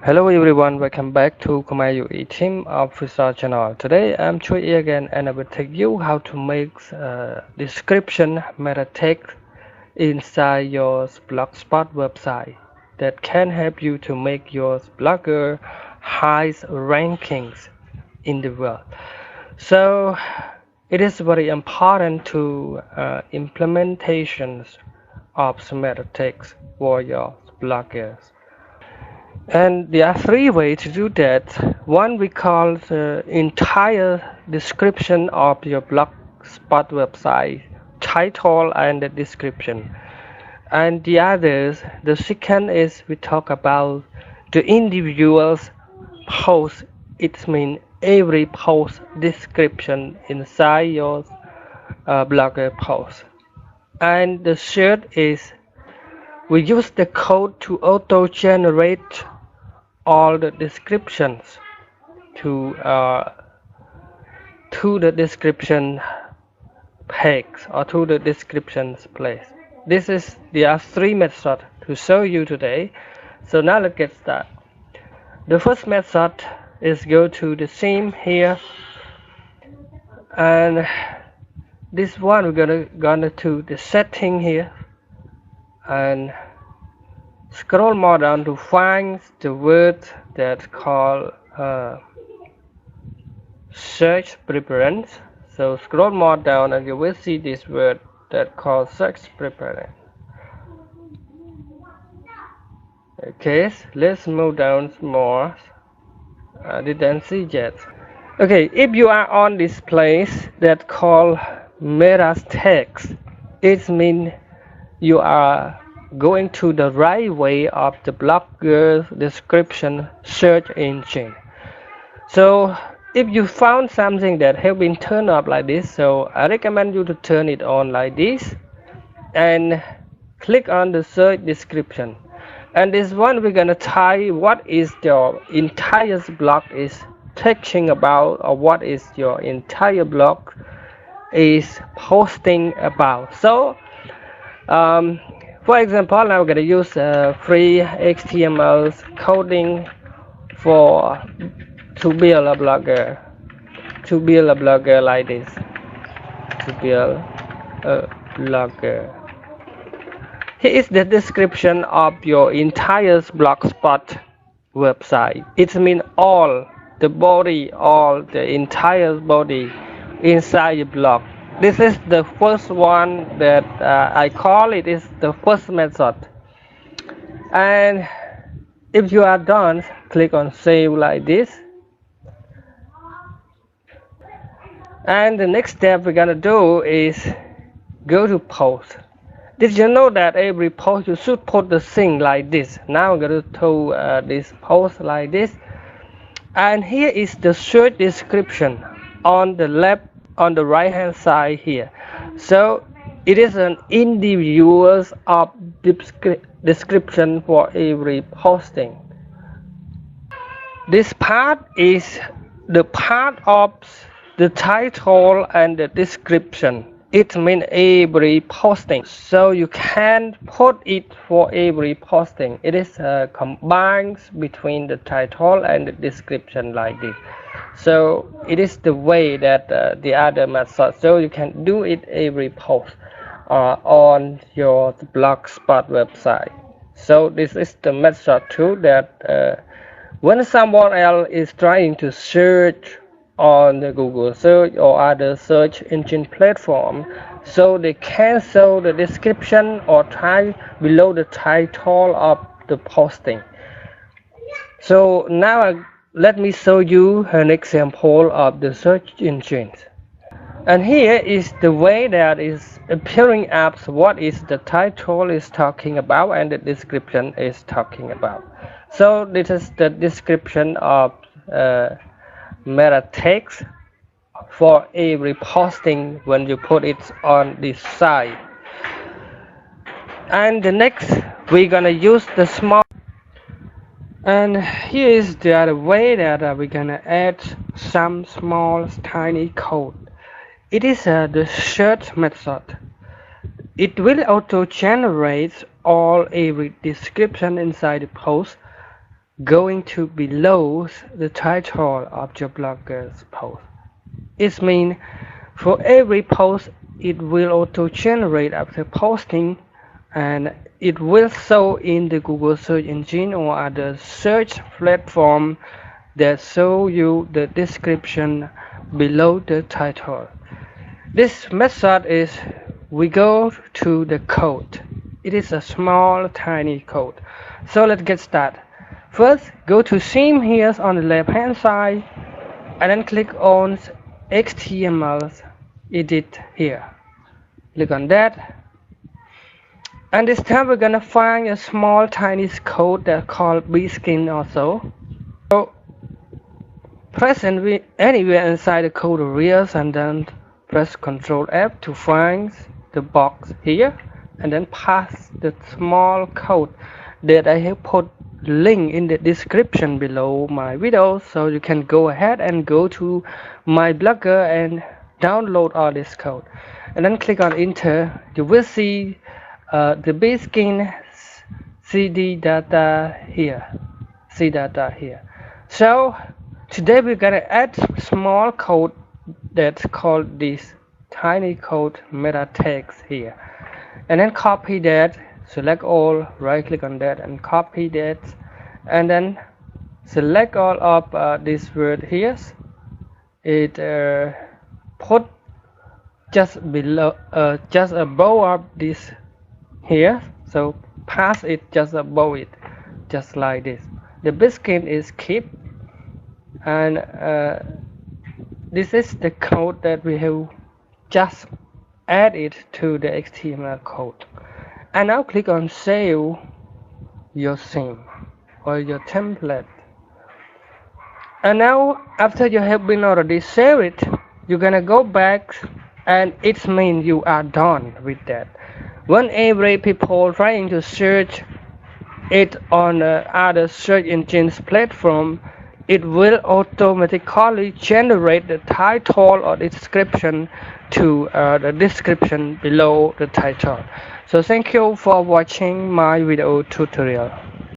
Hello everyone, welcome back to Khmerue team of Research channel. Today I'm CHHUOY again and I will take you how to make description meta text inside your blogspot website that can help you to make your blogger highest rankings in the world. So it is very important to implementations of meta text for your bloggers. And there are three ways to do that. One we call the entire description of your blogspot website, title and the description. And the second is we talk about the individual's post. It means every post description inside your blogger post. And the third is we use the code to auto-generate all the descriptions to the description page or to the descriptions place. There are three methods to show you today. So now let's get started. The first method is go to the theme here, and this one we're gonna to the setting here and scroll more down to find the word that called search preference. So scroll more down and you will see this word that called search preference. Okay, let's move down more. I didn't see yet. Okay, if you are on this place that called meta text, it means you are going to the right way of the blogger description search engine. So if you found something that has been turned up like this, so I recommend you to turn it on like this and click on the search description. And this one we're gonna type what is your entire blog is teaching about, or what is your entire blog is posting about. So for example, now we're going to use free HTML coding to build a blogger like this. To build a blogger. Here is the description of your entire blogspot website. It means all the entire body inside your blog. This is the first one that I call it is the first method. And if you are done, click on save like this. And the next step we're gonna do is go to post. Did you know that every post you should put the thing like this? Now I'm gonna do this post like this. And here is the search description on the left, on the right hand side here. So it is an individual of description for every posting. This part is the part of the title and the description. It means every posting, so you can put it for every posting. It is combined between the title and the description like this. So it is the way that the other method, so you can do it every post on your blogspot website. So this is the method too, that when someone else is trying to search on the Google search or other search engine platform, so they can show the description or type below the title of the posting. So now let me show you an example of the search engines. And here is the way that is appearing up what is the title is talking about and the description is talking about. So this is the description of meta text for every posting when you put it on this site. And the next we're gonna use the small, and here is the other way that we're gonna add some small tiny code. It is the search method. It will auto generate every description inside the post going to below the title of your blogger's post. It means for every post it will auto generate after posting, and it will show in the Google search engine or other search platform that show you the description below the title. This method is we go to the code. It is a small tiny code. So let's get started. First go to theme here on the left hand side and then click on HTML edit here. Click on that. And this time we're gonna find a small tiny code that's called bskin also. So press anywhere inside the code areas and then press Ctrl F to find the box here and then pass the small code that I have put link in the description below my video, so you can go ahead and go to my blogger and download all this code and then click on enter. You will see the bskin CD data here, C data here. So today we're gonna add small code that's called this tiny code meta text here, and then copy that, select all, right click on that and copy that, and then select all of this word here. It put just below, just above of this here, so pass it just above it, just like this. The bskin is keep, and this is the code that we have just added to the HTML code. And now click on save your theme or your template. And now after you have been already saved it, you're gonna go back, and it means you are done with that. Whenever people trying to search it on other search engines platform, it will automatically generate the title or description to the description below the title. So thank you for watching my video tutorial.